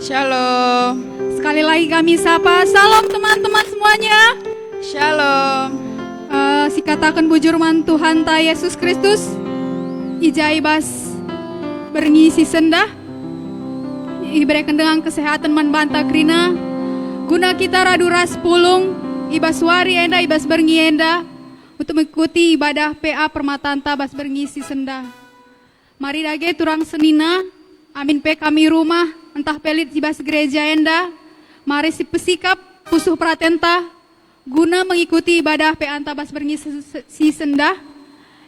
Shalom. Sekali lagi kami sapa, salam teman-teman semuanya. Shalom. Sikatakan bujur Tuhan ta Yesus Kristus. Ijai bas berngisi sendah. Iberikan dengan kesehatan manbanta krina. Guna kita raduras pulung. Ibas wari enda, ibas berngi enda. Untuk mengikuti ibadah PA Permatanta bas berngisi sendah. Mari dage turang senina. Amin pe kami rumah. Entah pelit ibas gereja enda. Mari si pesikap pusuh pratenta. Guna mengikuti ibadah PA bas berngisi sendah.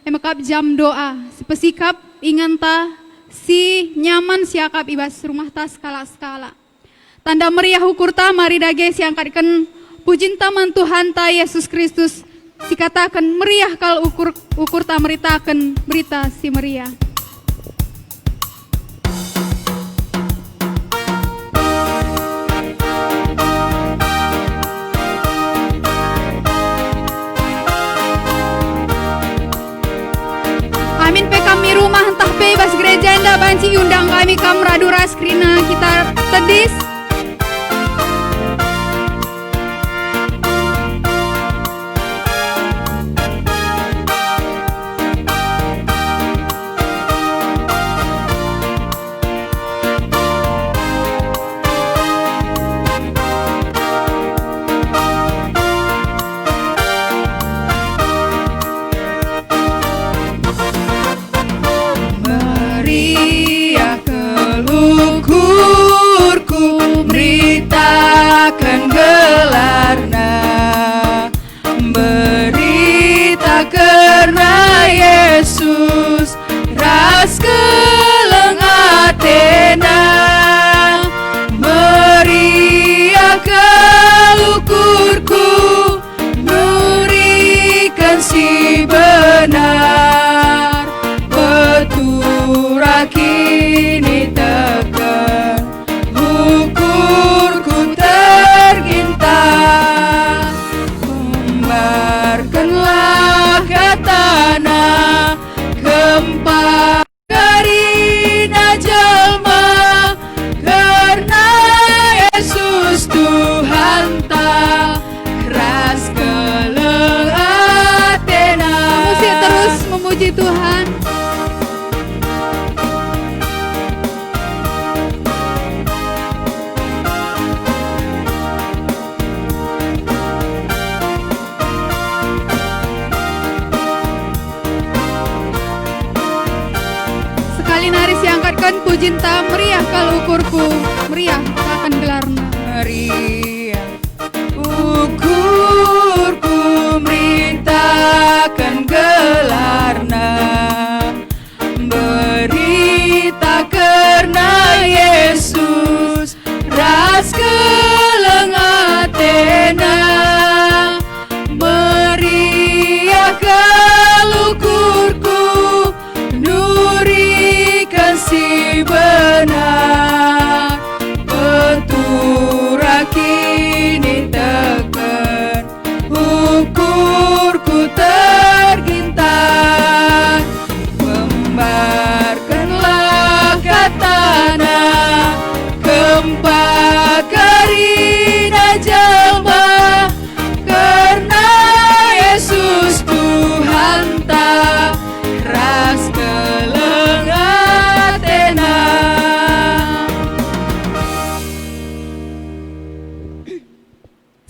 Emakap jam doa. Si pesikap inganta. Si nyaman siakap ibas rumah tas skala-skala. Tanda meriah ukurta mari dage si angkatkan pujin taman Tuhan ta Yesus Kristus. Dikatakan meriah kalau ukur ta meritakan berita si meriah. Amin pe kami rumah entah pe bas gereja enda banci undang kami kamradura skrina kita tedis. Beritakan gelarna, berita karena Yesus ras keleng atena, meriah ukurku nurikan si benar, betura kini tekan ukurku tergintar, kembarkanlah ke tanah gempa karina jelma, karena Yesus Tuhan ta ras keleng atena. Musik terus memuji Tuhan. Angkatkan pujinta meriah kalau ukurku meriah akan gelarna. Meriah ukurku meritakan gelarna, berita karena Yesus ras keleng atena, meriah kalau ukurku si benar, betura kini tekan ukurku tergintar, kembarkanlah ke tanah gempa karina jelma, karena Yesus Tuhan ta ras keleng atena.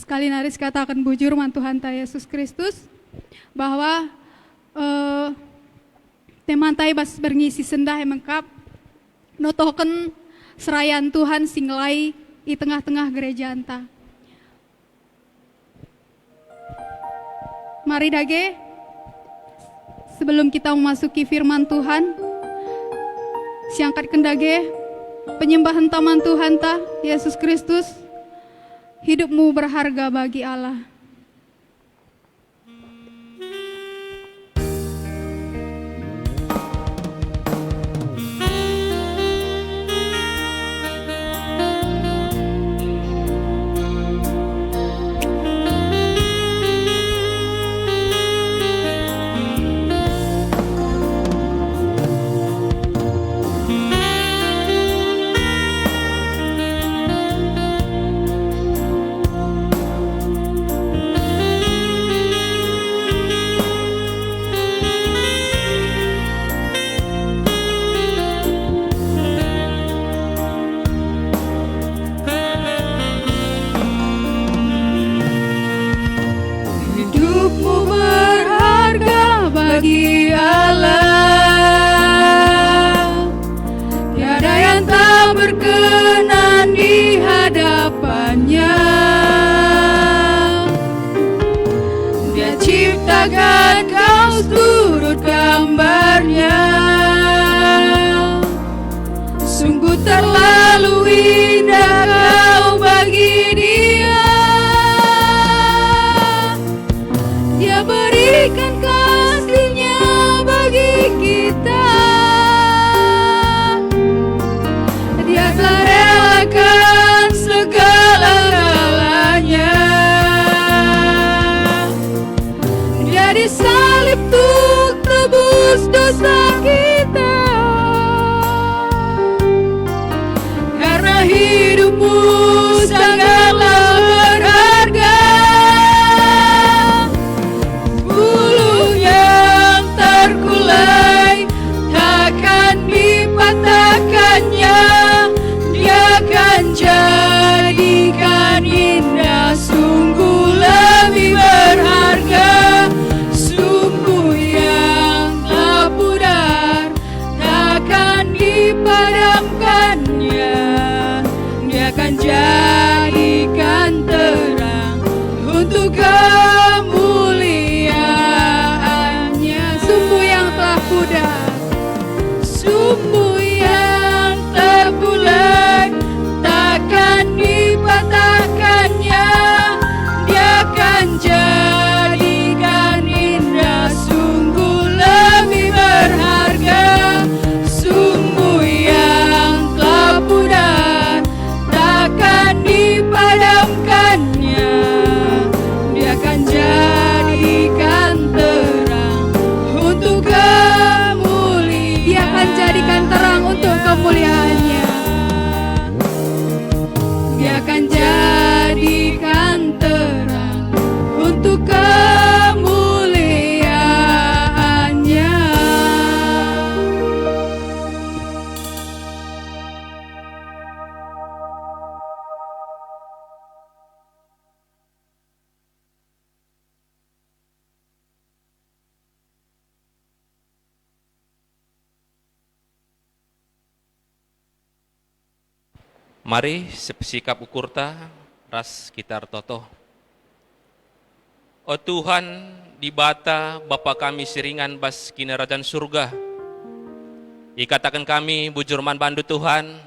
Sekali naris katakan bujur Tuhan ta Yesus Kristus bahwa teman tai bas berngisi sendah emengkap notoken serayan Tuhan singlai di tengah-tengah gereja anta. Mari dage sebelum kita memasuki firman Tuhan, siangkat kendage penyembahan taman Tuhan ta Yesus Kristus. Hidupmu berharga bagi Allah. bagi Allah. Tiada yang tak berkenan di hadapannya. Dia ciptakan kau turut gambarnya. Sungguh terlalu indah kau bagi Dia. Dia berikan kasih-Nya bagi kita. Dia telah relakan segala-galanya. Dia disalib untuk tebus dosa kita. Karena hidupmu sangatlah berharga. Bulu yang terkulai takkan dipatahkannya. Dia akan jadikan indah, sungguh lebih berharga. Sumbu yang telah pudar takkan dipadamkannya. Dia akan jadikan terang untuk kemuliaannya. Sumbu yang telah pudar, sumbu yang terburai takkan dipatahkannya. Dia akan jadikan indah, sungguh lebih berharga. Sumbu yang telah pudar takkan dipadamkannya. Dia akan jadikan terang untuk kemuliaan. Dia akan jadikan terang untuk kemuliaannya. Dia akan jadikan terang untuk kemuliaannya. Mari sepesikap ukurta ras kitar toto. O Tuhan, di bata Bapa kami siringan bas kinarajan surga. Ikatakan kami bujurman bandu Tuhan.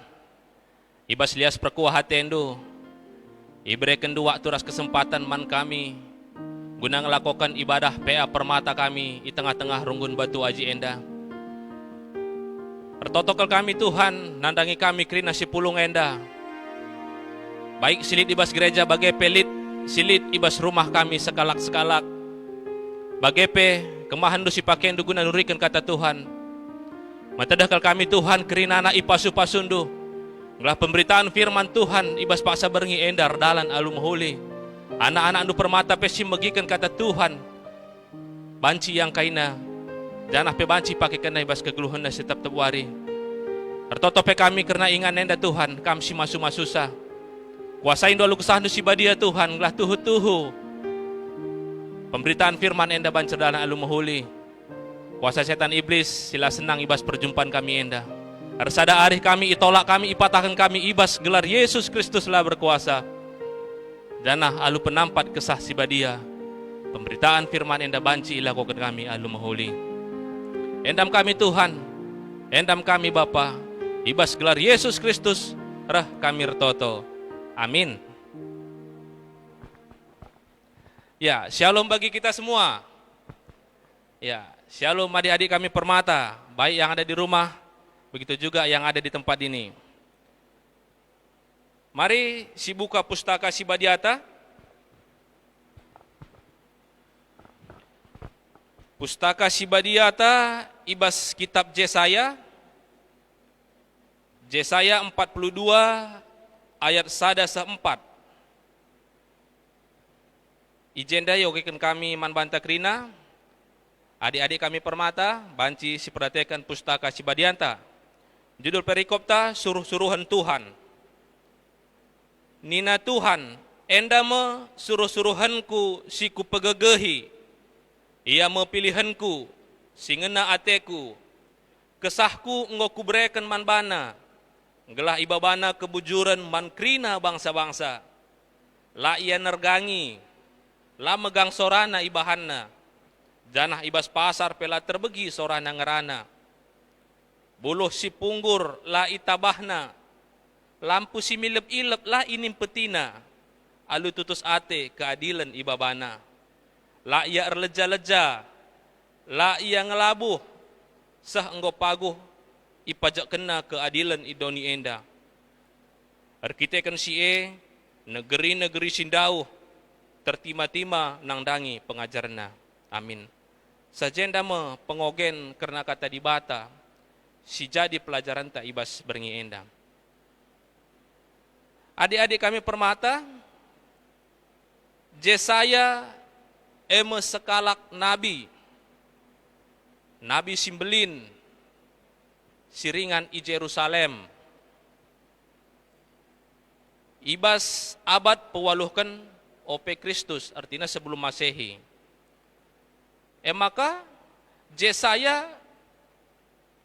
Ibas lias perkuah hatendu. Iberikan dua waktu ras kesempatan man kami. Guna ngelakukan ibadah PA permata kami di tengah-tengah runggun batu aji enda. Protokol kami Tuhan, nandangi kami krina si pulung enda. Baik silit ibas gereja bagai pelit, silit ibas rumah kami sekalak-sekalak. Bagepe kemahan du si pakaian du guna nurikan kata Tuhan. Matadakal kami Tuhan kerinana ipasu-pasundu. Nglah pemberitaan firman Tuhan ibas paksa berngi endar dalan alum huli. Anak-anak du permata pesim megikan kata Tuhan. Banci yang kaina. Janah pe banci pakai kena ibas kegeluhan na setiap tewari. Tertotope kami karena ingan nenda Tuhan, kami si masu-masusa. Kuasain dulu kesahan si badia Tuhan, nglah tuhu-tuhu. Pemberitaan firman enda bancerdana alum mahuli. Kuasa setan iblis sila senang ibas perjumpaan kami enda. Arsada arih kami itolak kami ipatahkan kami ibas gelar Yesus Kristus lah berkuasa. Janah alu penampat kesah si badia. Pemberitaan firman enda banci ilakukan kami alum mahuli. Endam kami Tuhan, endam kami Bapa, ibas gelar Yesus Kristus, rah kami retoto. Amin. Ya, shalom bagi kita semua. Ya, shalom adik-adik kami permata, baik yang ada di rumah, begitu juga yang ada di tempat ini. Mari si buka pustaka si Badiata. Pustaka si Badiata ibas kitab Yesaya. Yesaya 42 ayat 1-4. Ijenda yogikan kami man banta krina. Adik-adik kami permata, banci si perhatikan pustaka si Badianta. Judul perikopta suruh-suruhan Tuhan. Nina Tuhan, endama suruh-suruhanku si ku pegegehi. Ia mepilihanku, singena ateku, kesahku engkau kubreken man bana, gelah ibabana kebujuran man krina bangsa-bangsa, la ia nergangi, la megang sorana ibahanna, janah ibas pasar pela terbegi sorana ngerana, buluh si punggur la itabahna, lampu si milep-ilep la inim petina, alu tutus ate keadilan ibabana, la ia erleja-leja, la ia ngelabuh, sah engkau paguh, ipajak kena keadilan idoni enda. Arkitekan si negeri-negeri sindauh, tertima-tima nangdangi pengajarna. Amin. Sajenda me pengogen karena kata dibata, si jadi pelajaran tak ibas berngi enda. Adik-adik kami permata, Jesaya eme sekalak nabi, nabi simbelin, siringan i Jerusalem, ibas abad pewaluhkan ope Kristus, artinya sebelum Masehi. Maka Jesaya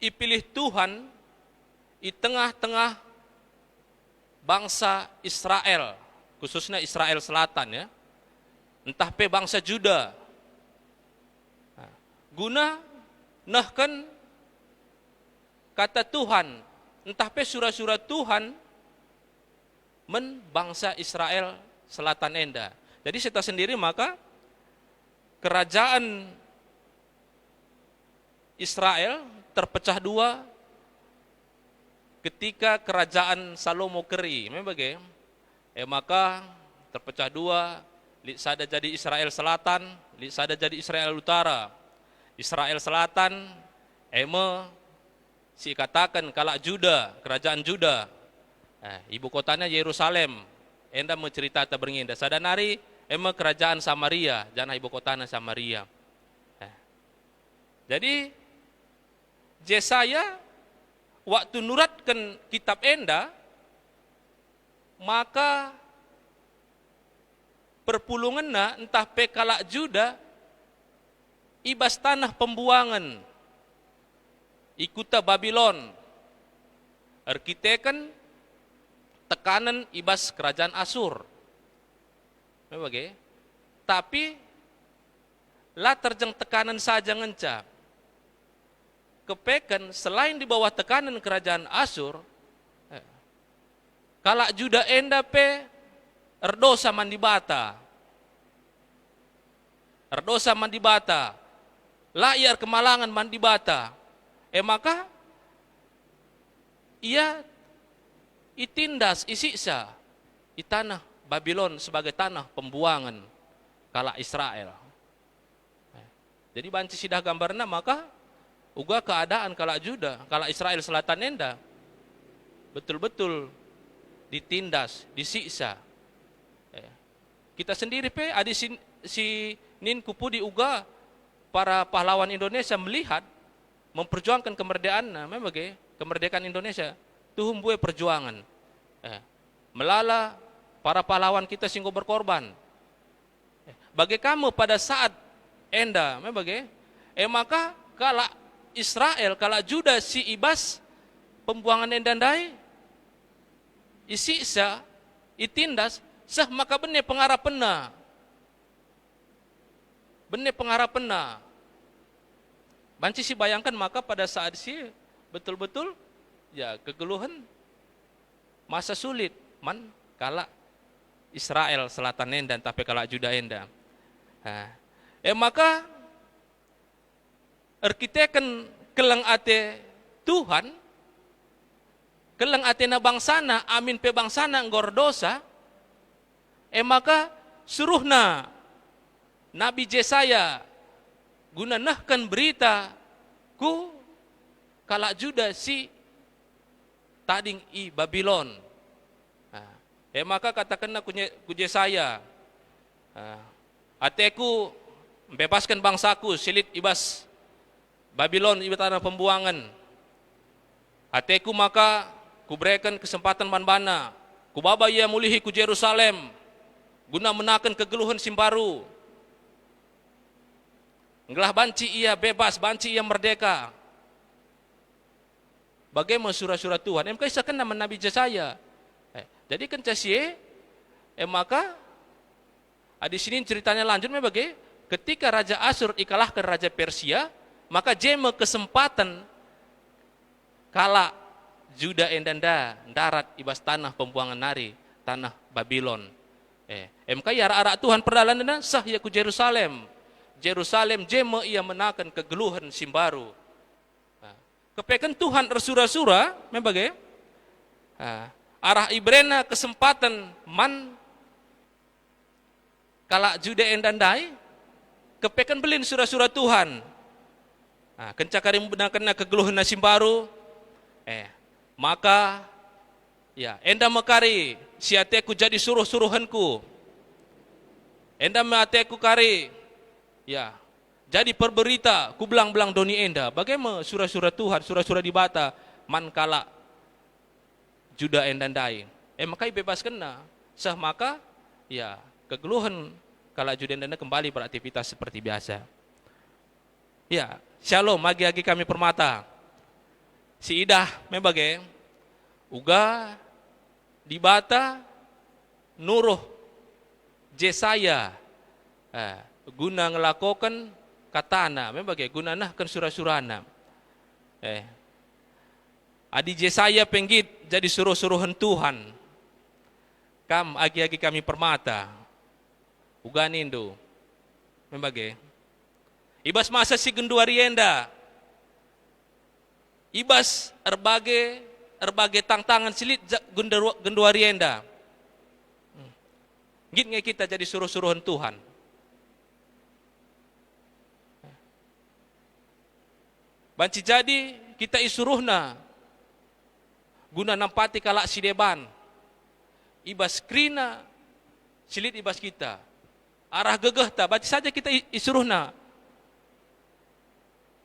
ipilih Tuhan di tengah-tengah bangsa Israel, khususnya Israel Selatan ya, entah pe bangsa Juda, guna nahkan kata Tuhan, entah pe surah-surah Tuhan men bangsa Israel Selatan enda. Jadi kita sendiri maka kerajaan Israel terpecah dua ketika kerajaan Salomo keri, memang bagaimana? Maka terpecah dua, sada jadi Israel Selatan, sada jadi Israel Utara. Israel Selatan, si katakan kalak Juda, kerajaan Juda, ibu kotanya Yerusalem, enda mencerita tak beringinda. Sadanari, kerajaan Samaria, jangan ibu kotanya Samaria. Jadi Jesaya waktu nuratkan kitab enda, maka perpulunganna entah pekalak Juda ibas tanah pembuangan ikuta Babylon, arkitekan tekanan ibas kerajaan Asur. Bagaimana? Tapi lah terjang tekanan saja ngenca. Kepekan selain di bawah tekanan kerajaan Asur, kalak Juda enda pe erdosa mandibata, erdosa mandibata, layar kemalangan mandibata, maka ia itindas isiksa di tanah Babylon sebagai tanah pembuangan kalak Israel. Jadi banci sidah gambarna maka uga keadaan kalak Juda, kalak Israel Selatan enda betul-betul ditindas, disiksa. Kita sendiri pe adi si nin kupudi uga para pahlawan Indonesia melihat memperjuangkan kemerdekaan, memang kemerdekaan Indonesia tuhum bue perjuangan. Melala para pahlawan kita singgo berkorban. Bagi kamu pada saat enda, memang maka kalak Israel, kalak Juda si ibas pembuangan endandai, isiksa, itindas, sah maka benih pengharapanna. Benih pengharapanna. Banci si bayangkan maka pada saat si betul-betul ya kegeluhan masa sulit man kalak Israel Selatan enda tapi kalak Juda enda. Maka arkiteken keleng ate Tuhan, keleng ate na bangsana, amin pe bangsana ngordosa, maka suruhna Nabi Jesaya guna nahkan berita ku kalak Juda si tading i Babylon. Maka katakanlah ku Jesaya, ateku bebaskan bangsaku silit ibas Babylon iba tanah pembuangan. Ateku maka kuberikan kesempatan manbana, kubaba ia mulihi ku Jerusalem, guna menakan kegeluhan simbaru. Ngelah banci ia bebas, banci ia merdeka. Bagaimana surah-surah Tuhan? Em kisah kena Nabi Yesaya. Jadi kan casie, maka di sini ceritanya lanjut bagaimana? Ketika Raja Asyur ikalahkan Raja Persia, maka jema kesempatan kala Juda endanda darat ibas tanah pembuangan nari, tanah Babylon. MK ya arah Tuhan perjalanan sah ya ku Jerusalem. Jerusalem jema ia menakan kegeluhan simbaru. Kepekan Tuhan ersura-sura, membagai arah ibrena kesempatan man kala Juda endandai, kepekan belin sura-sura Tuhan. Kencakari menakan kegeluhan simbaru, maka ya enda mekari siateku jadi suruh-suruhanku. Enda meateku kari ya jadi perberita ku belang-belang doni enda. Bagaimana surah-surah Tuhan, surah-surah di bata man kala Juda endandai. Maka bebas kena. Sah maka ya kegeluhan kala Juda endandai kembali beraktivitas seperti biasa. Ya, shalom agi-agi kami permata. Si idah membagai uga di bata nuruh Jesaya guna ngelakokan katana membagai guna nah kan surah-surahna. Adi Jesaya penggit jadi suruh-suruhan Tuhan. Kam agi-agi kami permata. Uga nindo membagai ibas masa si genduarienda. Ibas erbagai tantangan silit genduarienda. Git nge kita jadi suruh-suruhan Tuhan. Banci jadi kita isuruhna guna nampati kalak sideban. Ibas krina silit ibas kita. Arah gegeh ta, banci saja kita isuruhna.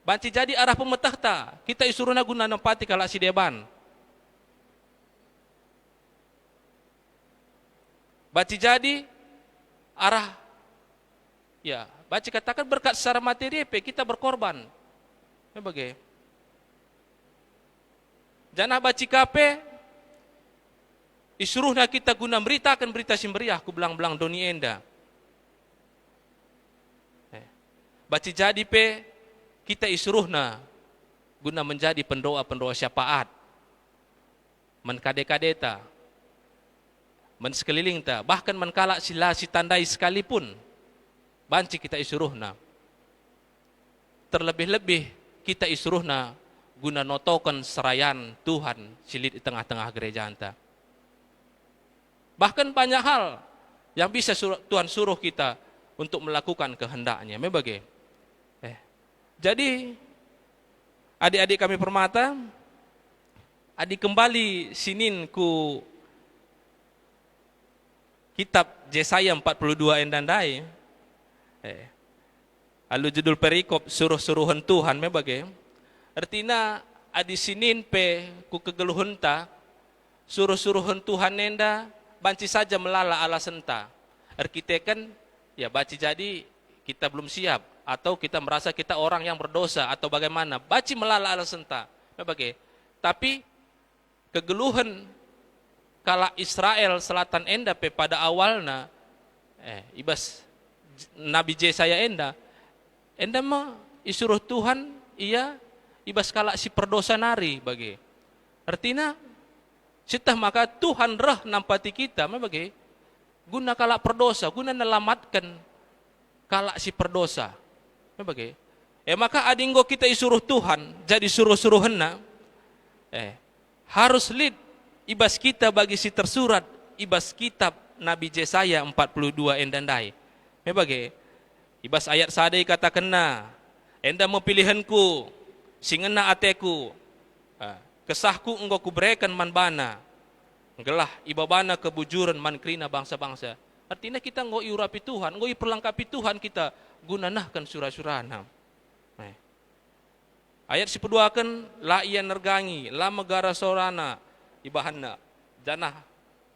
Banci jadi arah pemetah ta, kita isuruhna guna nampati kalak sideban. Banci jadi arah ya, banci katakan berkat secara materi kita berkorban. Bagaimana? Janah baci kape isuruhna kita guna beritakan berita simberiah ku belang-belang doni enda. Baci jadi pe kita isuruhna guna menjadi pendoa-pendoa syafaat. Menkade-kadeta. Mensekeliling ta, bahkan menkalak sila si tandai sekalipun. Banci kita isuruhna. Terlebih-lebih kita isuruhna guna notokan serayan Tuhan silit di tengah-tengah gereja anta. Bahkan banyak hal yang bisa Tuhan suruh kita untuk melakukan kehendaknya. Membagai. Jadi adik-adik kami permata, adik kembali sinin ku kitab Yesaya 42 endandai. Lalu judul perikop suruh-suruhan Tuhan membagai. Artinya adi sinin pe ku kegeluhun ta suruh-suruhan Tuhan nenda banci saja melala alasan ta. Arkitekan ya baci jadi kita belum siap atau kita merasa kita orang yang berdosa atau bagaimana. Baci melala alasan ta. Membagai. Tapi kegeluhan kala Israel selatan enda pe pada awalna ibas Nabi Yesaya enda mah isuruh Tuhan ia ibas kala si perdosa nari bagi. Artinya sitah maka Tuhan reh nampati kita bagi guna kala perdosa, guna nelamatkan kala si perdosa. Bagi. Maka adinggo kita isuruh Tuhan jadi suruh-suruhenna harus lead ibas kita bagi si tersurat ibas kitab Nabi Yesaya 42 endandai. Bagi. Ibas ayat sadai kata kena, enda mempilihanku, singena ateku, kesahku engkau kuberikan man bana, gelah ibabana kebujuran man krina bangsa-bangsa. Artinya kita engkau iurapi Tuhan, engkau perlengkapi Tuhan kita gunanahkan surah-surahna. Ayat 12 kan, la ia nergangi, la megara sorana, ibahanna, janah,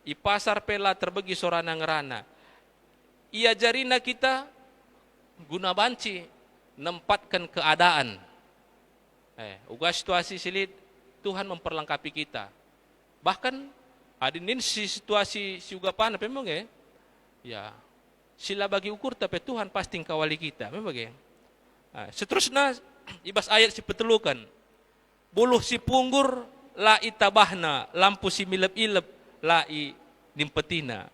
ipasar pela terbegi sorana ngerana. Ia jarina kita, guna banci menempatkan keadaan. Uga situasi silit Tuhan memperlengkapi kita. Bahkan adinin si situasi si uga pana memang ya sila bagi ukur tapi Tuhan pasti kawali kita memang seterusnya ibas ayat si petelukan buluh si punggur la itabahna lampu si milep-ilep la i nimpetina.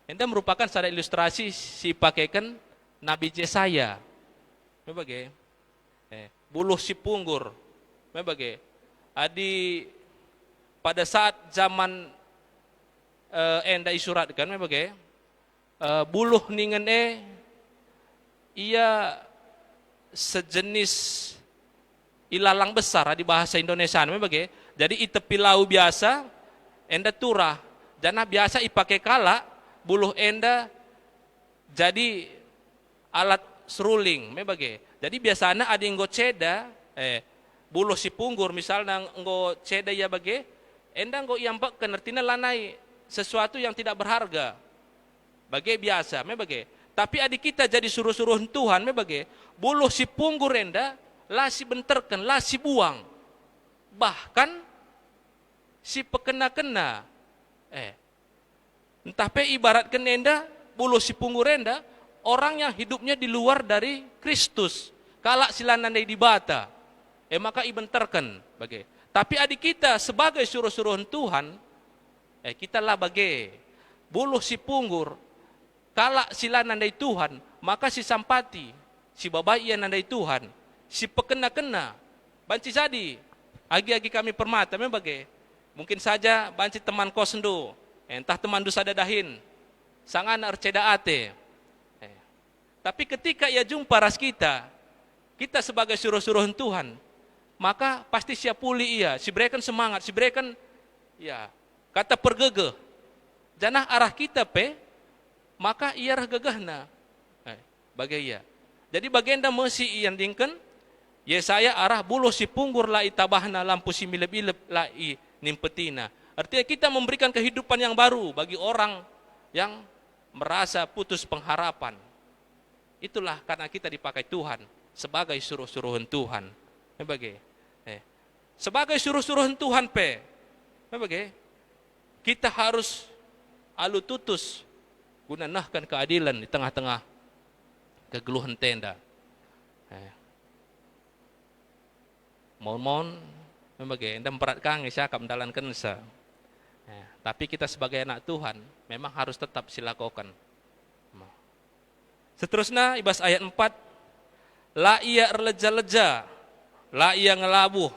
Enda merupakan secara ilustrasi si pakaikan Nabi Yesaya. Memang buluh si punggur. Memang adi pada saat zaman enda isuratkan memang buluh ningen ia sejenis ilalang besar di bahasa Indonesia memang jadi itepi lau biasa enda turah jana biasa ipakai kala buluh enda jadi alat seruling memang jadi biasanya ada yang ceda buluh si punggur misalnya nggo ceda ya bage enda nggo iampak artinya lanai sesuatu yang tidak berharga bage biasa memang tapi adik kita jadi suruh-suruh Tuhan memang buluh si punggur enda lah si benterkan lah si buang bahkan si pekena-kena entah pe ibaratkan enda buluh si punggur enda orang yang hidupnya di luar dari Kristus kalak silanandai di bata maka ibenterkan bage tapi adik kita sebagai suruh-suruhan Tuhan kita lah bage buluh si punggur kalak silanandai Tuhan maka si sampati si babai ia nandai Tuhan si pekena-kena banci jadi agi-agi kami permata memang mungkin saja banci teman kos endo entah teman dusa dadahin sangan arceda ate tapi ketika ia jumpa ras kita sebagai suruh-suruhan Tuhan maka pasti siap pulih ia si berikan semangat si berikan ya kata pergegeh janah arah kita maka ia rah gegahna bagai ia jadi bagenda mesti iandingkan Yesaya arah buluh si punggur la itabahna lampu si milep-ilep la i nimpetina. Artinya kita memberikan kehidupan yang baru bagi orang yang merasa putus pengharapan. Itulah karena kita dipakai Tuhan sebagai suruh-suruhan Tuhan. Sebagai suruh-suruhan Tuhan kita harus alu tutus guna nahkan keadilan di tengah-tengah kegeluhan tenda. Mohon memang enda memperatkan siakap mendalankan sa. Tapi kita sebagai anak Tuhan memang harus tetap silakokan. Seterusnya ibas ayat 4 la ia erleja-leja la ia ngelabuh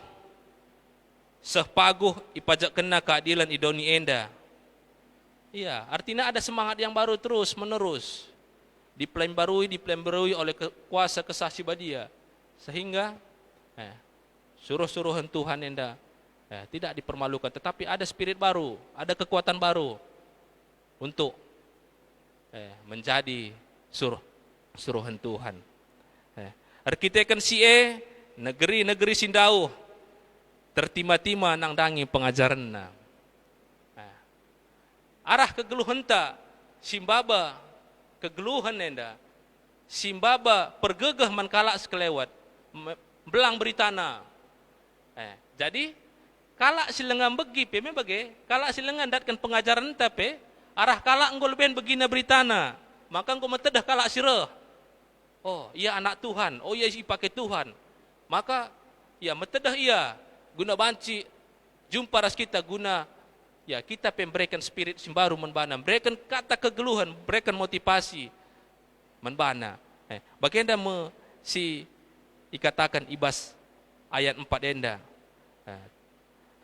sepaguh ipajak kena keadilan idoni enda. Iya, artinya ada semangat yang baru terus menerus diplembarui oleh kuasa kesasi badia sehingga suruh-suruhan Tuhan enda tidak dipermalukan tetapi ada spirit baru, ada kekuatan baru untuk menjadi suruhan Tuhan. Arkitekan sie negeri-negeri sindau tertima-tima nang dangi pengajaran arah kegeluhan ta simbaba kegeluhan enda simbaba pergegah mankalak sekelewat belang beritana. Jadi kalak silengan begi memang kalak silengan datkan pengajaran tapi arah kalak engkau lebih begina beritana maka engkau metedah kalak sirah oh iya anak Tuhan oh iya pakai Tuhan maka ya metedah iya guna banci jumpa ras kita guna ya kita memberikan spirit simbaru menbana berikan kata kegeluhan berikan motivasi menbana bagian si dikatakan ibas ayat 4 enda.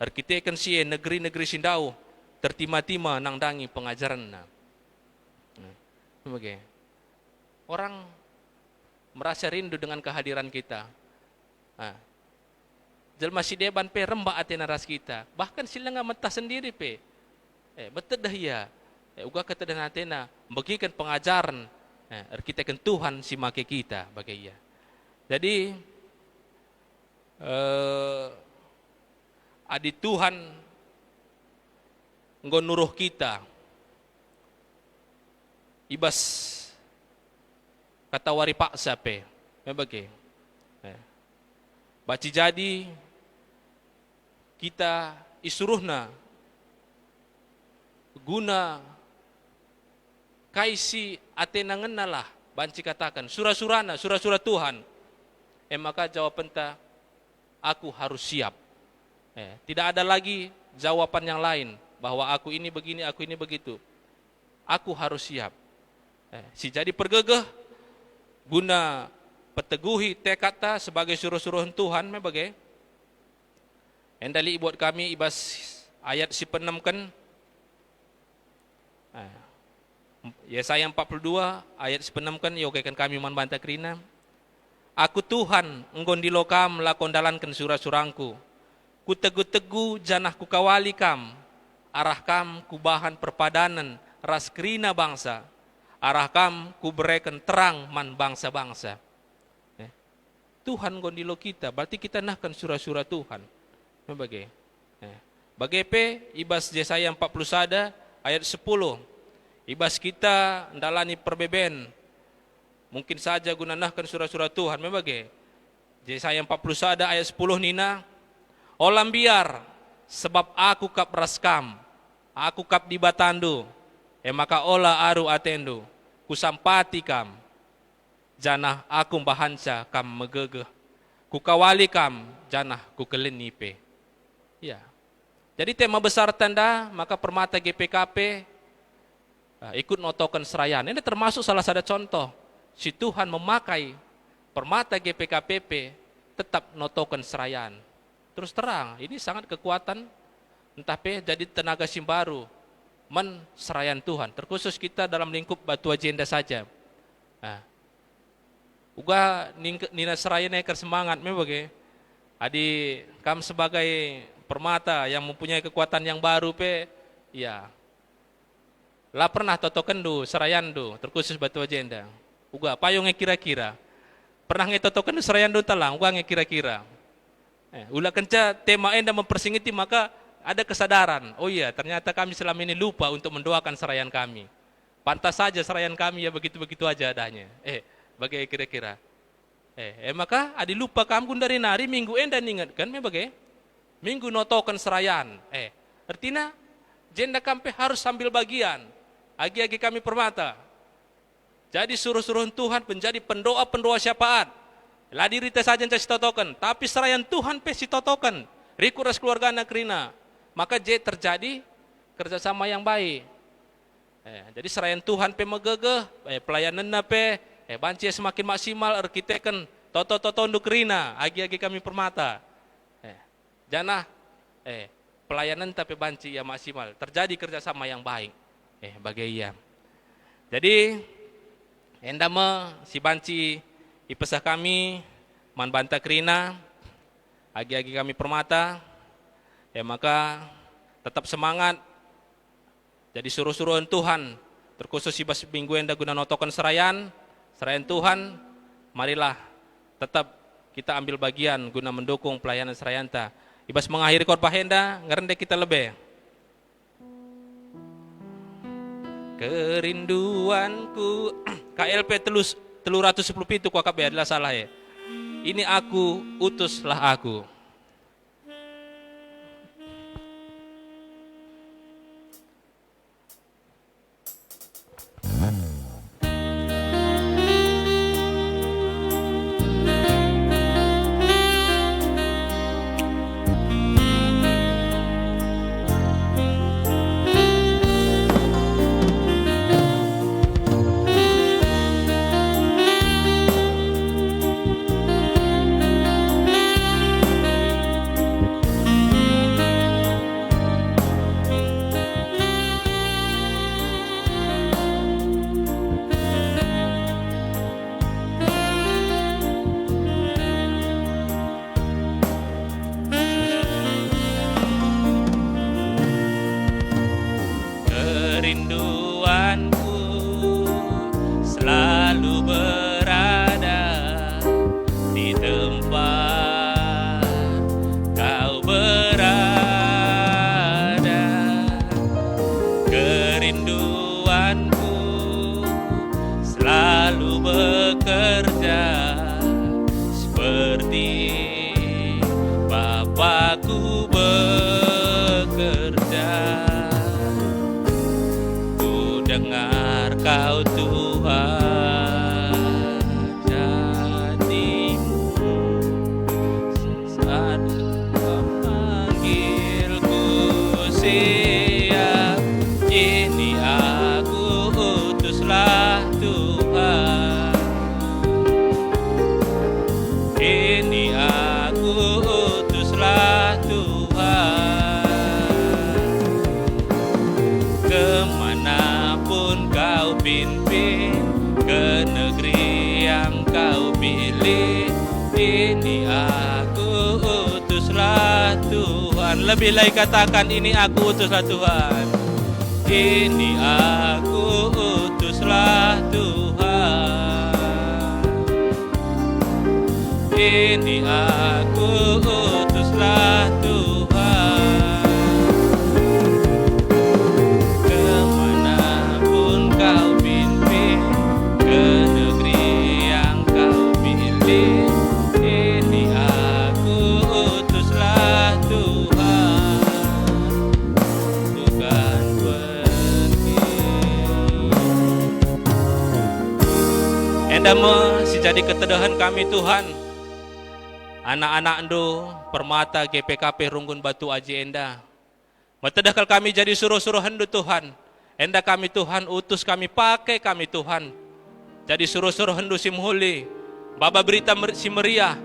Arkitekan sie negeri-negeri sindau tertima-tima nang dangi pengajaran. Orang merasa rindu dengan kehadiran kita. Jelma si deban rembak atena ras kita. Bahkan sila nga mentah sendiri betedah ya. Uga ketedah atena bagikan pengajaran. Arkitekan Tuhan si make kita bagai ya. Jadi adi Tuhan nggonuruh kita ibas kata wari paksa Membagi. Baci jadi kita isuruhna guna kaisi atenangennalah banci katakan surah-surana, surah-surah Tuhan. Maka jawaban ta, aku harus siap. Tidak ada lagi jawaban yang lain bahwa aku ini begini, aku ini begitu. Aku harus siap. Si jadi pergegeh guna peteguhi tekad ta sebagai suruh-suruh Tuhan mebagai. Endali buat kami ibas ayat si penemkan. Yesaya 42 ayat si penemkan yogekan kami manbanta krina. Aku Tuhan enggon di lokam lakon dalankan surah-surangku. Ku tegu-tegu janah ku kawali kam. Arah kam ku bahan perpadanan ras krina bangsa. Arah kam ku berikan terang man bangsa-bangsa. Tuhan gondilo kita, berarti kita nahkan surah-surah Tuhan. Bagai. Bagai ibas Yesaya 41 ayat 10. Ibas kita ndalani perbeben. Mungkin saja guna nahkan surah-surah Tuhan. Bagai. Yesaya 41 ayat 10 nina. Olam biar sebab aku kap raskam. Aku kap di batandu. Maka ola aru atendu. Kusampati kam. Janah aku bahansa kam megegeh. Ku kawali kam janah ku kelenipe. Ya. Jadi tema besar tanda maka permata GPKP ikut notokan serayan. Ini termasuk salah satu contoh si Tuhan memakai permata GPKPP tetap notokan serayan. Terus terang, ini sangat kekuatan entah jadi tenaga simbaru men serayan Tuhan. Terkhusus kita dalam lingkup Batu Agenda saja. Uga nina serayan ekor semangat membagai. Adi kam sebagai permata yang mempunyai kekuatan yang baru ya. Lah pernah totokendu serayandu terkhusus Batu Agenda. Uga payung kira-kira. Pernah ngetotokendu serayandu talang, uga kira-kira. Ulah kenca tema enda mempersingiti maka ada kesadaran. Oh iya, ternyata kami selama ini lupa untuk mendoakan serayan kami. Pantas saja serayan kami ya begitu-begitu aja adanya. Bagai kira-kira. Maka adi lupa kamu dari nari minggu enda ingatkan bagai. Minggu notokan serayan. Artinya jenda kampe harus sambil bagian. Agi-agi kami permata. Jadi suruh-suruh Tuhan menjadi pendoa-pendoa syafaat. Lah diri teh saja yang totokan, tapi serayan Tuhan si totokan. Rikuras keluarga anak rina. Maka terjadi kerjasama yang baik. Jadi serayan Tuhan megegeh, pelayanan banci semakin maksimal arkiteken toto-toto nduk rina, agi-agi kami permata. Janah pelayanan tapi banci ya maksimal. Terjadi kerjasama yang baik. Bagai iya. Jadi endama si banci ipesah kami man banta krina agi-agi kami permata maka tetap semangat jadi suruh-suruhan Tuhan terkhusus si bas minggu enda guna notokan serayan Tuhan marilah tetap kita ambil bagian guna mendukung pelayanan serayanta ibas mengakhiri khotbah henda ngerende kita lebih kerinduanku KLP telur 110 itu ku akab adalah salah ya. Ini aku, utuslah aku. Kerinduanku selalu bekerja pimpin ke negeri yang kau pilih. Ini aku utuslah Tuhan. Lebih lagi katakan, ini aku utuslah Tuhan. Ini aku utuslah Tuhan. Ini aku utuslah Tuhan. Kemanapun kau pimpin, ke negeri yang kau pilih. Ini aku utuslah Tuhan. Bukan pergi. Endama si jadi ketedahan kami Tuhan. Anak-anak endo permata GPKP Runggun Batu Aji enda. Matedakal kami jadi suruh-suruh endo Tuhan. Enda kami Tuhan, utus kami, pakai kami Tuhan. Jadi suruh-suruh endo si muhuli. Baba berita si meriah.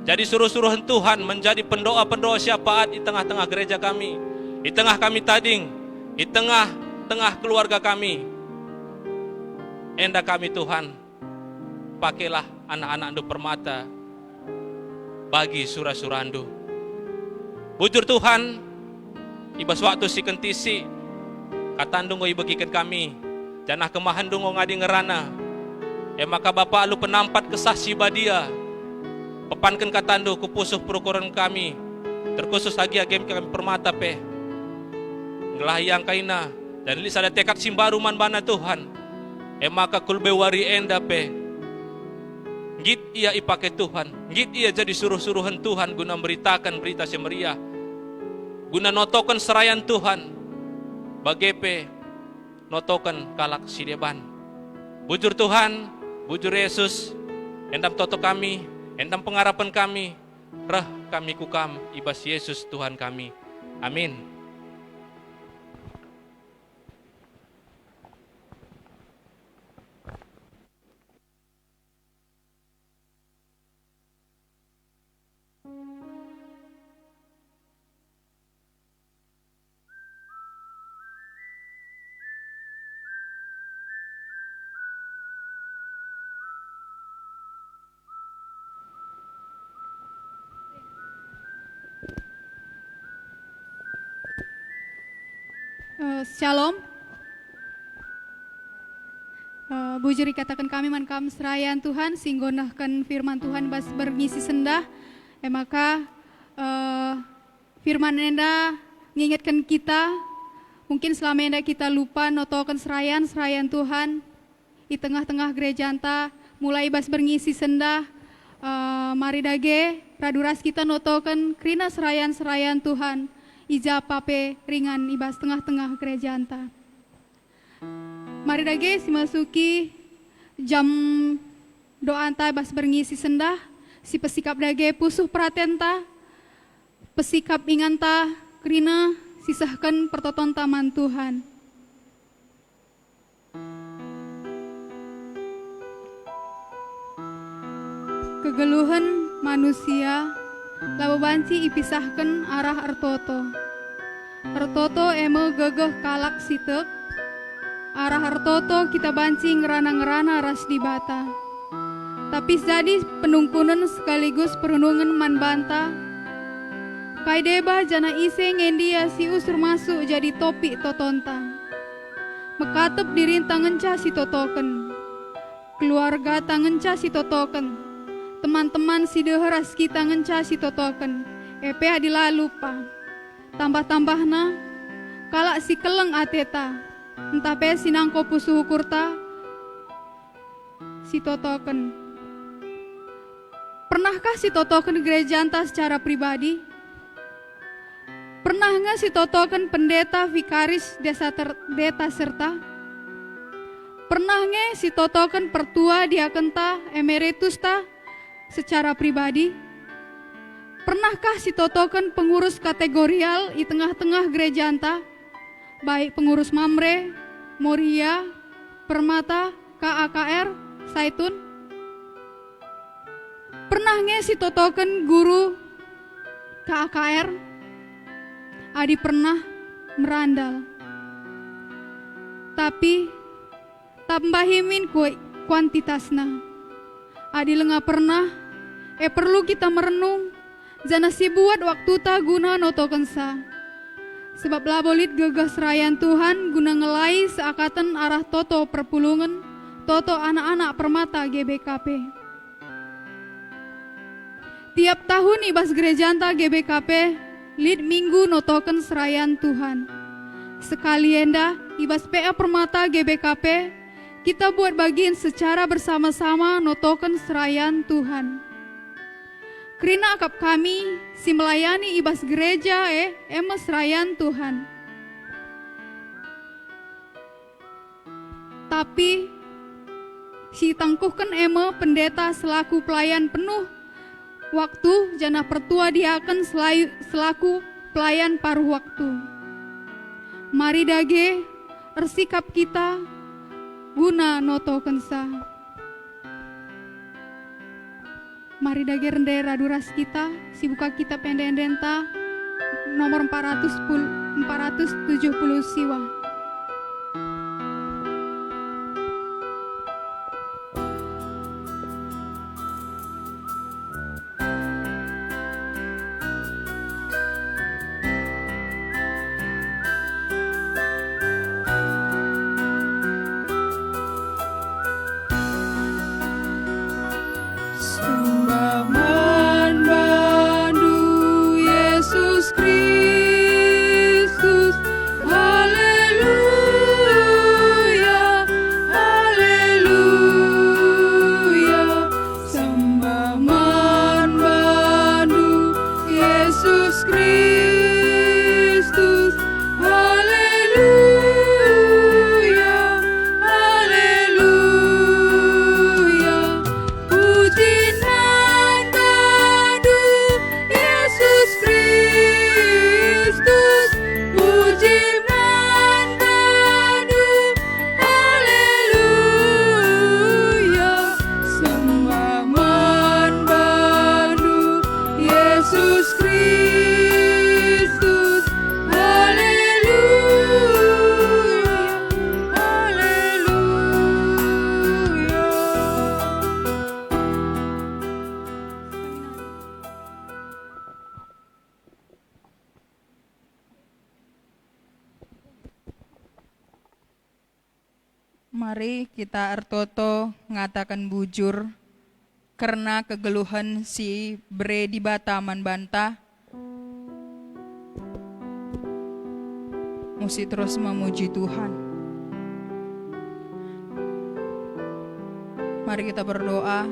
Jadi suruh-suruh Tuhan menjadi pendoa-pendoa syafaat di tengah-tengah gereja kami. Di tengah kami tading. Di tengah-tengah keluarga kami. Enda kami Tuhan. Pakailah anak-anak endo permata bagi surah-surah ando. Bujur Tuhan, ibas waktu si kentisi, katandung go ibagikan kami, janah kemahandung go ngadi ngerana, maka Bapak lu penampat kesah si badia, pepankan katando kupusuh perukuran kami, terkhusus lagi agem kami permata pe, ngelah yang kaina, dan lis ada tekad simbaru man bana Tuhan, maka kulbe wari enda pe, git ia ipakai Tuhan, git ia jadi suruh-suruhan Tuhan guna memberitakan berita semeriah, guna notokan serayan Tuhan, bagepe notokan kalak sideban. Bujur Tuhan, bujur Yesus, endam toto kami, endam pengharapan kami, rah kami kukam ibas Yesus Tuhan kami. Amin. Shalom. Bujur katakan kami man kam serayan Tuhan singgonahkan firman Tuhan bas berngisi sendah. Maka firman enda mengingatkan kita, mungkin selama enda kita lupa notokan serayan Tuhan di tengah-tengah gereja anta mulai bas berngisi sendah. Mari dage raduras kita notokan krina serayan Tuhan. Ija pape ringan ibas tengah-tengah gereja anta. Mari dage simasuki jam doa anta bas berngisi sendah. Si pesikap dage pusuh perhatian ta, pesikap inganta krina sisahkan pertoton taman Tuhan. Kegeluhan manusia labo banci ipisahkan arah artoto. Artoto eme gegeh kalak sitek. Arah artoto kita banci ngerana-ngerana ras di bata. Tapi jadi penungkunan sekaligus perundungan man banta. Kaideba jana ise ngendia si usur masuk jadi topi totonta. Mekatep dirintang ngenca si totoken. Keluarga tangenca si totoken. Teman-teman si deheras kita ngenca si totoken. Epe adila lupa. Tambah-tambahna kalak si keleng ateta. Entah pe sinangko pusuh ukurta si totoken. Pernahkah si totoken gereja anta secara pribadi? Pernah nggak si totoken pendeta, vikaris, deta serta? Pernah nggak si totoken pertua diakenta, emeritus ta secara pribadi? Pernahkah si totoken pengurus kategorial di tengah-tengah gereja anta? Baik pengurus Mamre, Moria, Permata, KAKR, Saitun? Pernah nggak si totoken guru KAKR? Adi pernah merandal. Tapi tambahimin kuantitasna. Adil nga pernah, perlu kita merenung, jana si buat waktu ta guna notokan sa. Sebab labolit gegas rayan Tuhan guna ngelai seakatan arah toto perpulungan, toto anak-anak permata GBKP. Tiap tahun ibas gerejanta GBKP, lid minggu notokan serayan Tuhan. Sekali enda ibas PA permata GBKP, kita buat bagian secara bersama-sama notokan serayan Tuhan. Kerina akap kami si melayani ibas gereja emas serayan Tuhan. Tapi si tangkuhkan pendeta selaku pelayan penuh waktu jana pertua diakan selaku pelayan paruh waktu. Mari dage ersikap kita guna notokan sa. Mari dage rendai raduras kita si buka kita pendendenta nomor 470 siwa. Mari kita ertoto ngatakan bujur karena kegeluhan si bre di Bataman bantah mesti terus memuji Tuhan. Mari kita berdoa.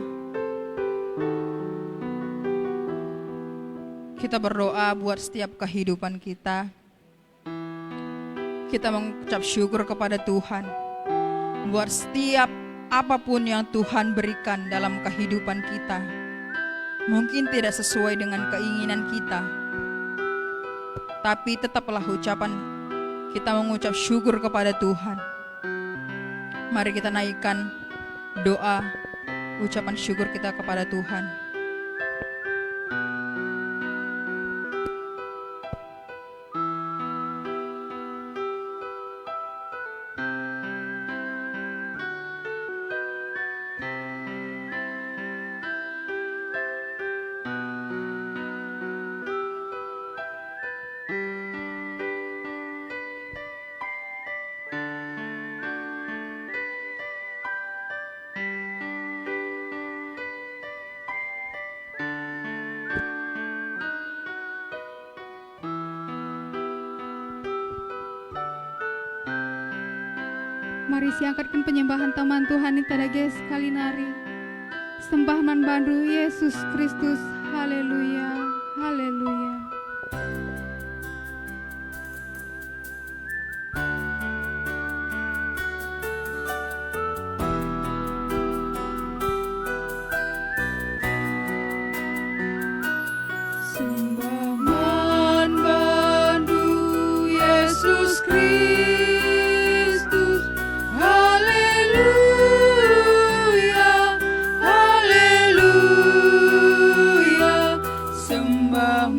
Kita berdoa buat setiap kehidupan kita. Kita mengucap syukur kepada Tuhan buat setiap apapun yang Tuhan berikan dalam kehidupan kita. Mungkin tidak sesuai dengan keinginan kita, tapi tetaplah ucapan kita mengucap syukur kepada Tuhan. Mari kita naikkan doa ucapan syukur kita kepada Tuhan. Mari siangkatkan penyembahan taman Tuhan yang tadage sekali nari. Sembah man bandu Yesus Kristus. Haleluya. Haleluya. Sembah man bandu Yesus Kristus. Haleluya, haleluya, sembah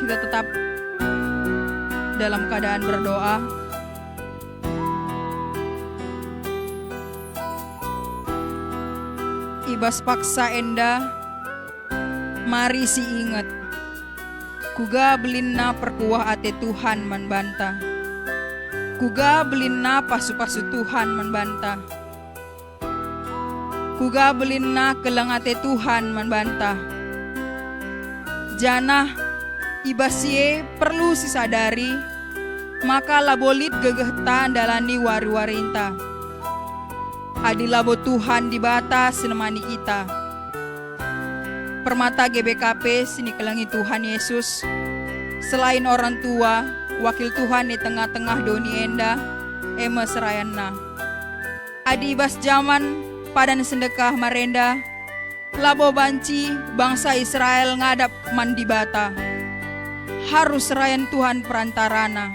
Kita tetap dalam keadaan berdoa. Ibas paksa enda, mari si ingat. Kuga belinna perkuah ate Tuhan membanta. Kuga belinna pasu-pasu Tuhan membanta. Kuga belinna kelang ate Tuhan membanta. Janah ibasie perlu sisadari, maka labolit gegehta dalani wari-warinta. Adi labo Tuhan di batas senemani kita. Permata GBKP sini kelangi Tuhan Yesus. Selain orang tua, wakil Tuhan di tengah-tengah doni enda, ema serayana. Adi ibas zaman padan sendekah marenda, labo banci bangsa Israel ngadap mandibata. Harus serayan Tuhan perantarana.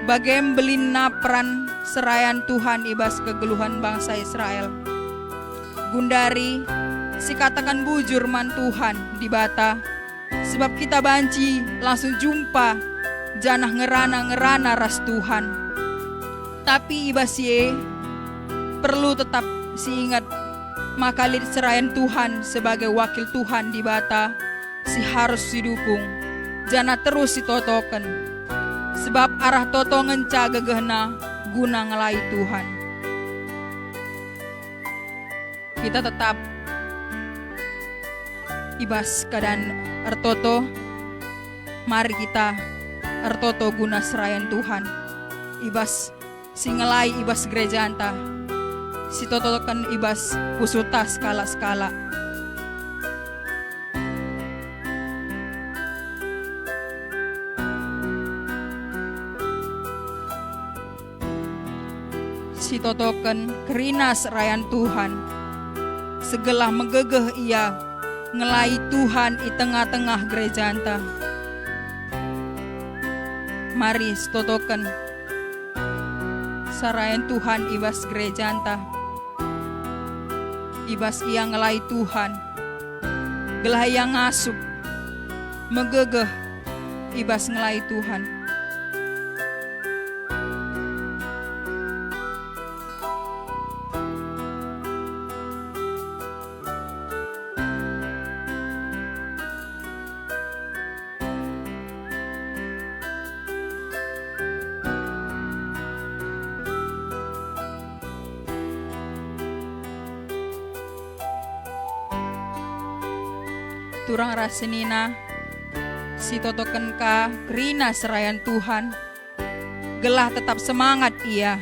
Bagem belinna peran serayan Tuhan ibas kegeluhan bangsa Israel. Gundari, si katakan bujur man Tuhan di bata, sebab kita banci langsung jumpa janah ngerana ras Tuhan. Tapi ibasie perlu tetap si ingat, maka lid serayan Tuhan sebagai wakil Tuhan di bata, si harus didukung, janah terus ditotoken, sebab arah toto ngenca gegehna guna ngelai Tuhan. Kita tetap ibas keadaan ertoto, mari kita ertoto guna serayan Tuhan. Ibas singelai ibas gereja anta, si totokan ibas pusuta skala-skala. Si totokan kerina serayan Tuhan, segelah megegeh ia ngelai Tuhan di tengah-tengah gereja anta. Mari stotoken sarayan Tuhan ibas gereja anta. Ibas ia ngelai Tuhan, gelah ia ngasup megegeh ibas ngelai Tuhan. Turang rasenina si totoken ka kerina serayan Tuhan, gelah tetap semangat ia,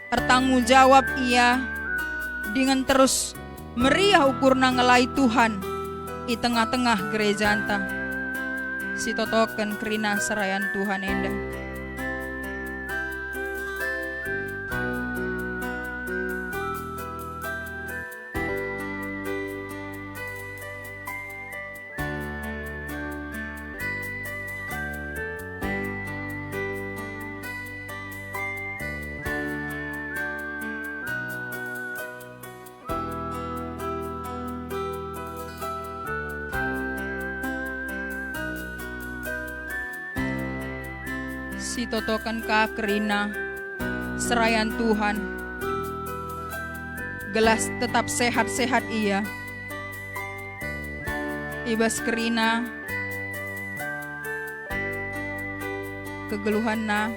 bertanggung jawab ia dengan terus meriah ukurna ngelai Tuhan di tengah-tengah gereja anta. Si totoken kerina serayan Tuhan enda. Si totokan ka kerina serayan Tuhan, gelas tetap sehat-sehat ia. Ibas kerina kegeluhan na,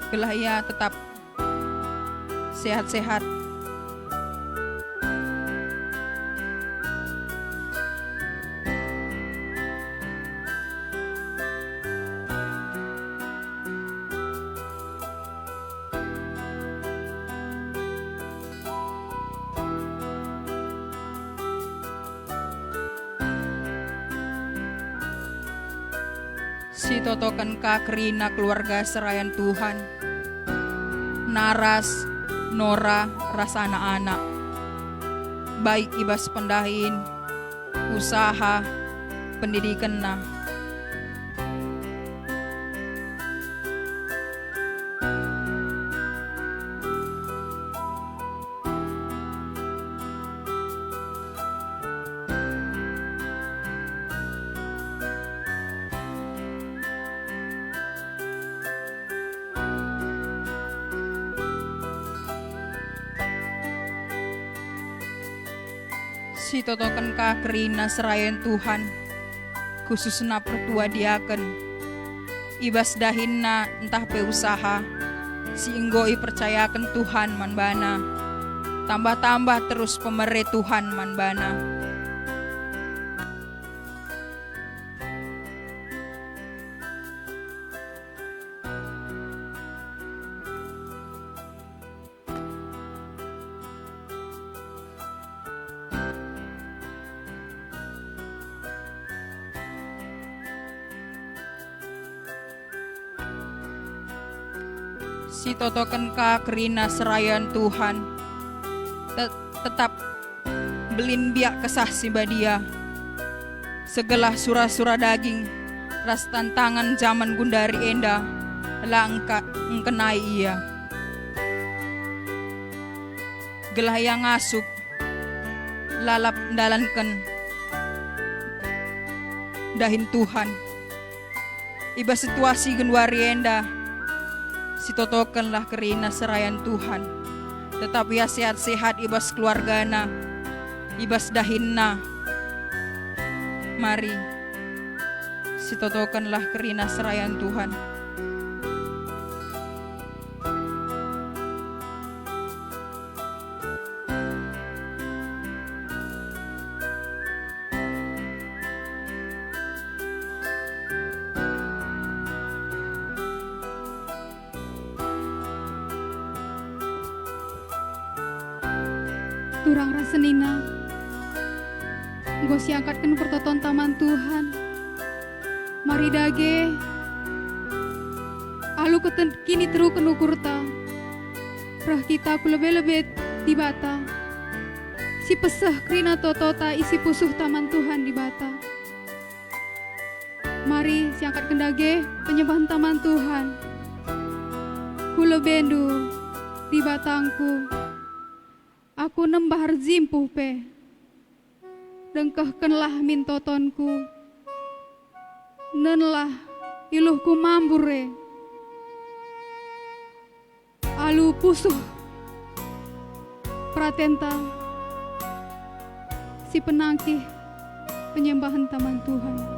gelah ia tetap sehat-sehat. Si totokan ka kerina keluarga serayan Tuhan, naras nora rasa anak-anak, baik ibas pendahin, usaha, pendidikan na. Si totokan ka kerina serayan Tuhan, khususna pertua diaken. Ibas dahinna entah pe usaha, si inggoi percayakan Tuhan manbana. Tambah-tambah terus pemere Tuhan manbana. Si totokan ka kerina serayan Tuhan, tetap belin biak kesah si badia. Segelah surah-surah daging, ras tantangan zaman gundari enda, lah engkenai ia. Gelah yang ngasup, lalap dalanken, dahin Tuhan. Iba situasi gendwari enda, si totokanlah kerina serayan Tuhan, tetap ia sehat-sehat ibas keluargana, ibas dahinna. Mari si totokanlah kerina serayan Tuhan. Turang rasenina, gos angkatkan pertoton taman Tuhan. Mari dage, alu kini teru kenukurta. Rah kita ku lebih-lebih di bata. Si pesah krina totota isi pusuh taman Tuhan di bata. Mari si angkatkan dage penyembahan taman Tuhan. Ku lebendu di batangku. Aku nembah zimpuh pe, dengkehkenlah mintotonku, nenlah iluhku mambure, alu pusuh, pratenta, si penangkih penyembahan taman Tuhan.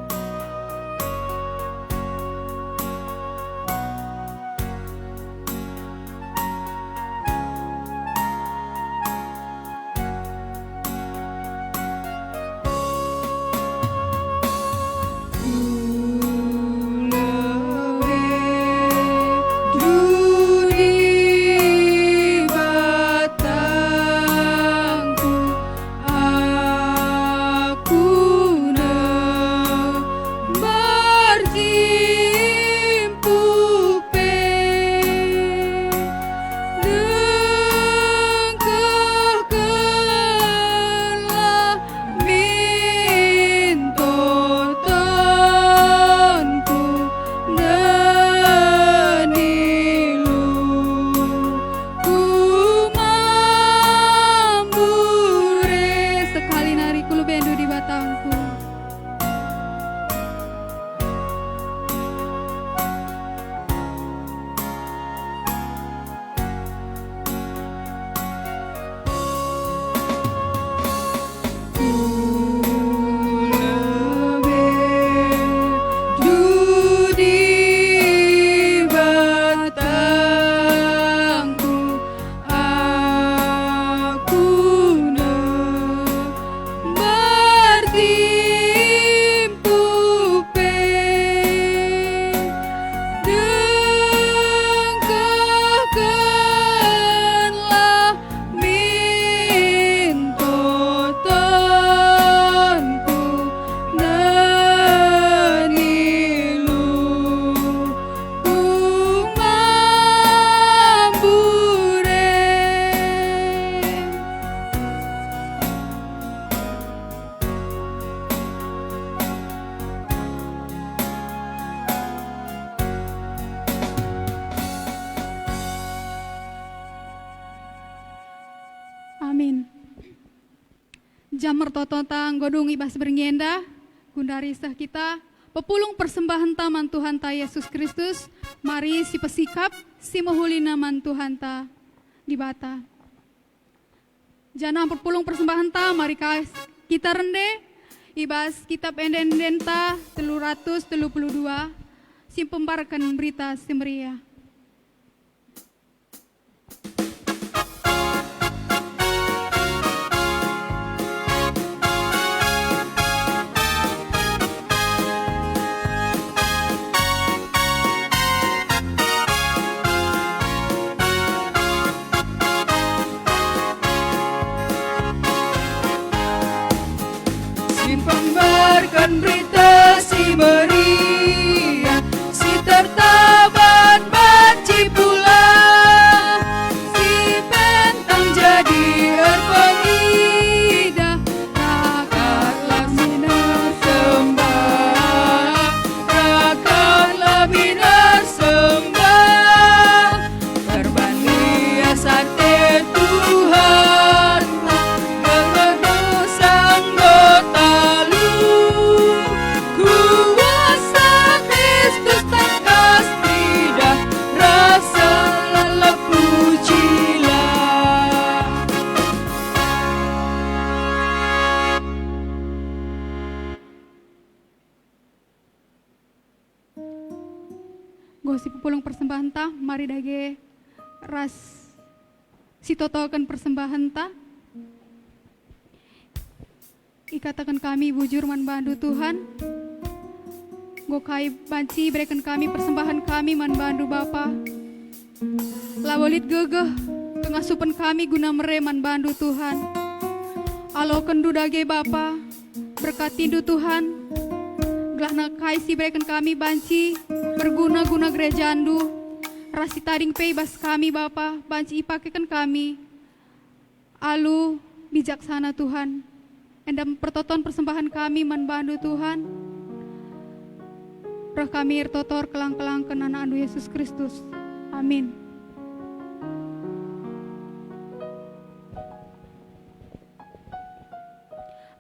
Jamur tototang godung ibas berngenda, gundari sah kita, pepulung persembahan taman Tuhan ta Yesus Kristus, mari si pesikap, si mahuli naman Tuhan ta di bata. Jangan perpulung persembahan ta, mari kita rende ibas kitab enden-denta 332 simpemparkan berita semria. Pembarkan berita si meriah, si tertaban banci pula, si pentang jadi erpengida, rakatlah minar sembah, rakatlah minar sembah, terbangnya sakti Tuhan, dengan dosa anggota kuasa Kristus tak kasih rasa lelah pujilah. Gosi pepulung persembahan ta, mari dage ras si totokan persembahan ta. Ikatakan kami bujur man bandu Tuhan. Gokai banci berikan kami persembahan kami man bandu Bapa. Lawalit gegeh kengasupan kami guna mereman bandu Tuhan. Alo kendu dage Bapa berkati du Tuhan. Gelahna kaisi berikan kami banci berguna-guna gereja andu. Rasi taring bas kami Bapa banci ipakekan kami. Alu bijaksana Tuhan. Endam pertoton persembahan kami manbandu Tuhan. Roh kami irtotor kelang-kelang ke anak andu Yesus Kristus. Amin.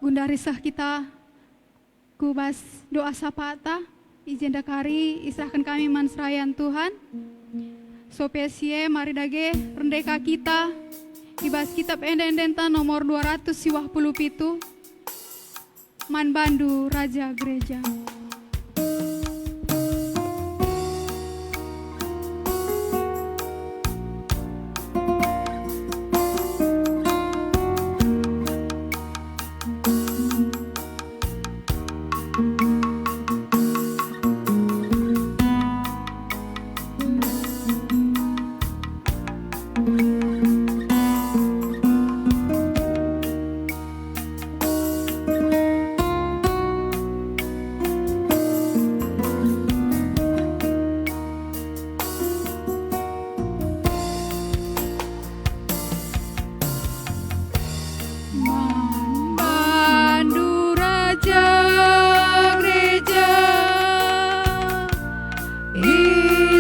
Gunda risah kita kubas doa sapata izin dakari isahkan kami mansrayan Tuhan. Sopesie mari dage rendeka kita ibas kitab enden-denta nomor 257 Man Bandu Raja Gereja.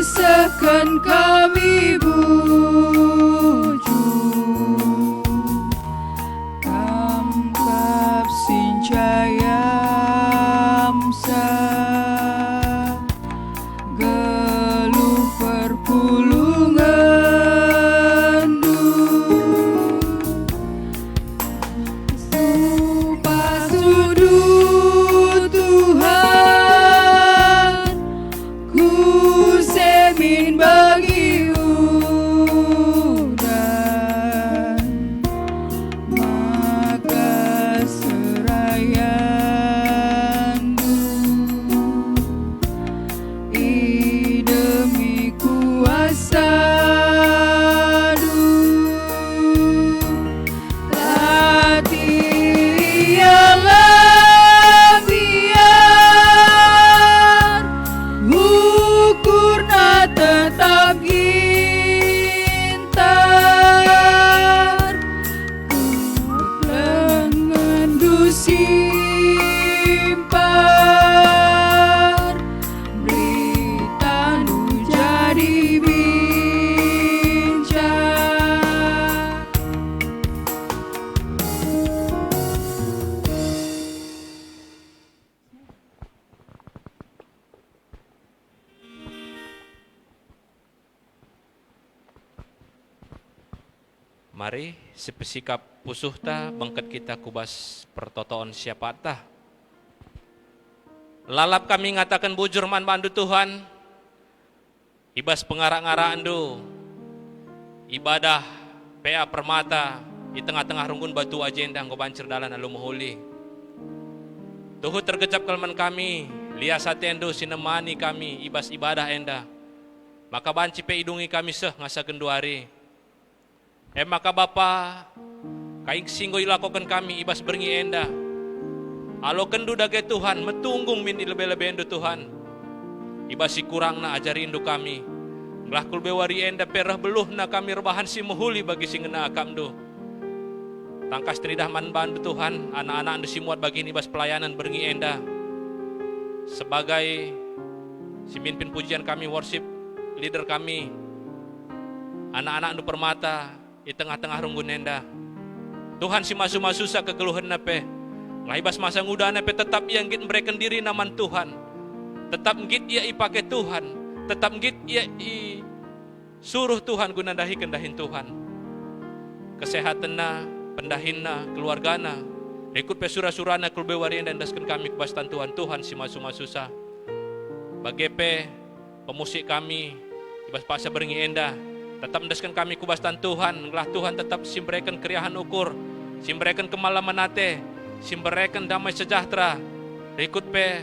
Isahkan kami bujur kamkap sincayamsa geluh perpulungan supasudu Tuhan ku semin bagi Mari sepesikap pusuhta bangkat kita kubas pertotoon siapa tah. Lalap kami ngatakan bujur man bandu Tuhan. Ibas pengarak-ngaraan do. Ibadah PA Permata di tengah-tengah runggun batu agenda ngo bancer dalan alu moholi. Tuhu tergejap kalman kami, liasat endo sinemani kami ibas ibadah enda. Maka banci pe idungi kami seh ngasa genduari. Maka Bapa, kaing singgo ilakokan kami ibas berngi enda. Alo kendu dage Tuhan, metunggung min lebih-lebih endo Tuhan. Ibas si kurang na ajari endo kami. Ngelah kulbewari enda perah beluh na kami rebahan si muhuli bagi si ngena akam do. Tangkas teridah man bandu Tuhan, anak-anak ando si muat bagi ibas pelayanan berngi enda. Sebagai si mimpin pujian kami worship, leader kami, anak-anak ando Permata, di tengah-tengah runggun enda. Tuhan si masu-masu sa kegeluhan nape. Ngahibas masa nguda nape tetap yang git mereka diri naman Tuhan. Tetap git ia ipake Tuhan. Tetap git ia suruh Tuhan guna dahi kendahin Tuhan. Kesehatan na, pendahin na, keluarga na. Ikut pesura-surana kulbewarian dan daskan kami kebastan Tuhan. Tuhan si masu-masu sa. Bagepe pemusik kami ibas pasa beringi enda. Tetap mendaskan kami kubastan Tuhan. Ngelah Tuhan tetap simbrekan keriahan ukur. Simbrekan kemalaman nate. Simbrekan damai sejahtera. Ikut pe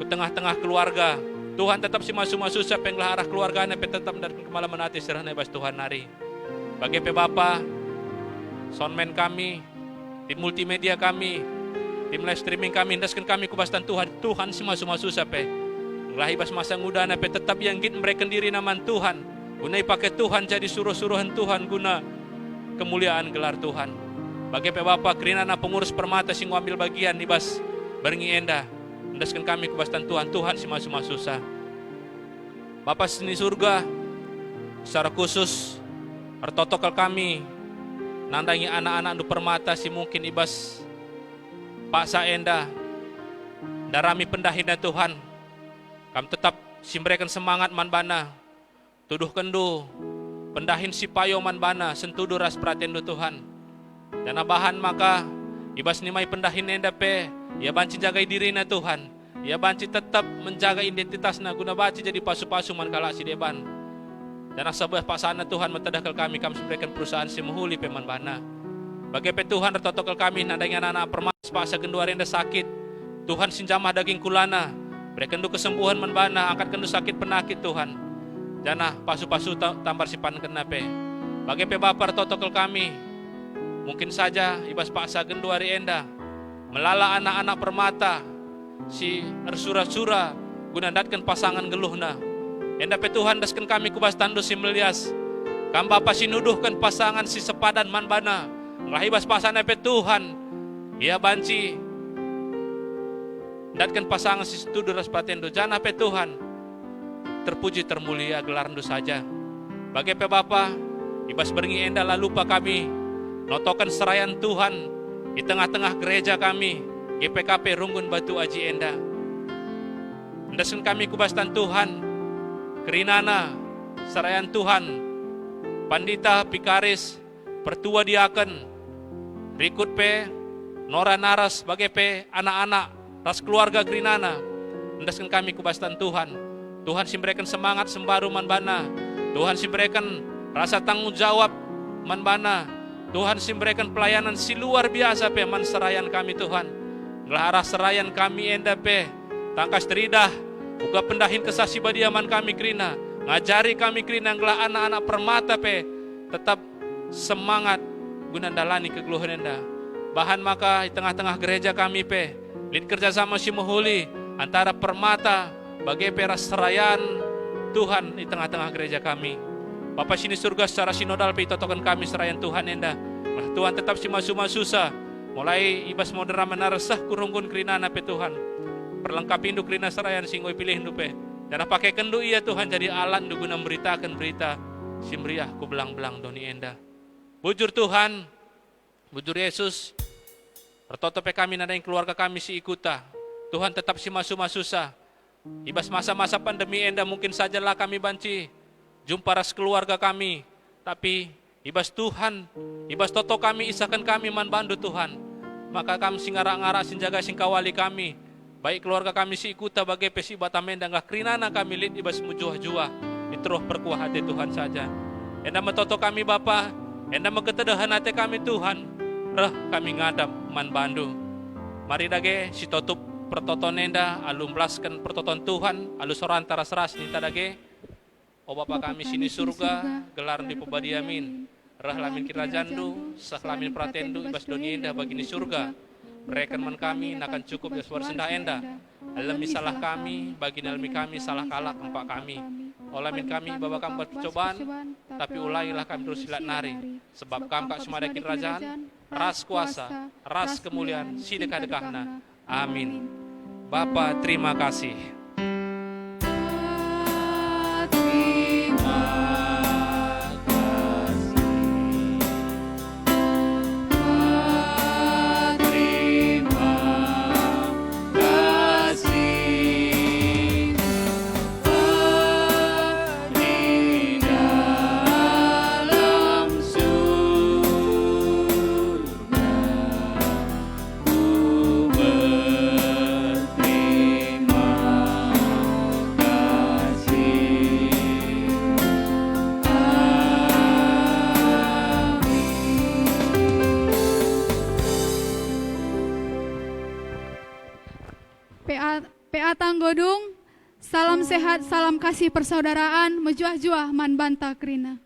ke tengah-tengah keluarga. Tuhan tetap si masu-masu sa penglah arah keluarganya pe tetap mendaskan kemalaman nate serahna ibas Tuhan nari. Bagi pe Bapa, soundman kami, tim multimedia kami, tim live streaming kami, mendaskan kami kubastan Tuhan. Tuhan si masu-masu sa pe. Ngelah ibas masa ngudana pe tetap yang git mereka diri naman Tuhan. Guna pakai Tuhan jadi suruh-suruhan Tuhan guna kemuliaan gelar Tuhan. Bagi Bapak Kerinana pengurus Permata sing ngambil bagian ibas berngi enda. Mendaskan kami kebastan Tuhan. Tuhan si masu-masu sa. Bapak seni surga secara khusus artotokal kami nandangi anak-anak anu Permata si mungkin ibas paksa enda darami pendahina Tuhan. Kami tetap simbrekan semangat manbana. Tuduh kendu, pendahin si payo man bana, sentudu ras pratendo Tuhan. Dan abahan maka, ibas nimai pendahin enda pe, ia banci jagai dirina Tuhan. Ia banci tetap menjaga identitasna, guna banci jadi pasu-pasu man kala si deban. Dan asabah pasana Tuhan mentadakal kami sembrekan perusahaan si muhuli pe man bana. Bagi pe Tuhan retotokal kami, nadanya anak permas pasa genduar enda sakit. Tuhan sinjamah daging kulana, berikan du kesembuhan man bana, angkat kendu sakit penakit Tuhan. Jana pasu-pasu tambar sipan kenape. Bagi pe Bapa totokal kami. Mungkin saja ibas paksa genduari enda. Melala anak-anak Permata. Si ersura-sura guna datkan pasangan geluhna. Enda pe Tuhan daskan kami kubas tando si melias. Kam Bapa sinuduhkan pasangan si sepadan manbana. Ngahibas pasangan pe Tuhan. Ia banci. Datkan pasangan si setudu ras patendo. Jana pe Tuhan. Terpuji termulia gelar ndu saja. Bagi pe Bapa, ibas berngi enda lalu lupa kami notokan serayan Tuhan di tengah-tengah gereja kami, GPKP Runggun Batu Aji enda. Mendaskan kami kubastan Tuhan, Kerinana, serayan Tuhan, Pandita Pikaris, Pertua Diaken, berikut pe Nora Naras, bagi pe anak-anak, ras keluarga Kerinana. Mendaskan kami kubastan Tuhan. Tuhan simberikan semangat sembaru manbana. Tuhan simberikan rasa tanggung jawab manbana. Tuhan simberikan pelayanan si luar biasa pe man serayan kami Tuhan. Ngelah arah serayan kami enda pe. Tangkas teridah. Uga pendahin kesasi badiaman kami Krina. Ngajari kami Krina ngelah anak-anak Permata pe. Tetap semangat guna dalani kegeluhan enda. Bahan maka di tengah-tengah gereja kami pe. Lid kerjasama si muhuli antara Permata bagi peras serayan Tuhan di tengah-tengah gereja kami. Bapak sini surga secara sinodal pe totokan kami serayan Tuhan enda. Nah, Tuhan tetap si masu-masu sa. Mulai ibas modera menaresah kurunggun Kerinana pe Tuhan. Perlengkapi induk Krina serayan singgoy pilih induk pe. Dan pakai kendu ia Tuhan jadi alat untuk guna memberitakan berita simriah ku belang-belang doni enda. Bujur Tuhan, bujur Yesus. Pertoto pe kami nadain keluarga kami si ikuta. Tuhan tetap si masu-masu sa. Ibas masa-masa pandemi enda mungkin sajalah kami banci jumpa ras keluarga kami. Tapi ibas Tuhan Ibas toto kami isakan kami man bandu Tuhan. Maka kami singarak-ngarak sinjaga singkawali kami. Baik keluarga kami si ikuta bagai pesi batamenda nggak kerinana kami lit ibas mujuah-juah. Diteruh perkuah hati Tuhan saja. Enda metoto kami Bapa, enda meketedahan hati kami Tuhan. Reh kami ngadap man bandu. Mari dage si tutup pertoton enda alum belaskan pertoton Tuhan, alus sorantara seras ninta dage. O Bapa kami sini surga, gelar di pebadi amin. Rah lamin kirajandu, sah lamin pratendu, ibas dunia indah bagini surga. Berikan man kami, nakan cukup ya suar sendah endah. Alami salah kami, bagi alami kami salah kalak empak kami. Olamin kami babakan buat percobaan, tapi ulailah kami terus silat nari. Sebab kami kak semada kerajaan, ras kuasa, ras kemuliaan, sidekah-dekahna. Amin. Bapa terima kasih. PA Tanggodung, salam sehat, salam kasih persaudaraan, mejuah-juah man banta krina.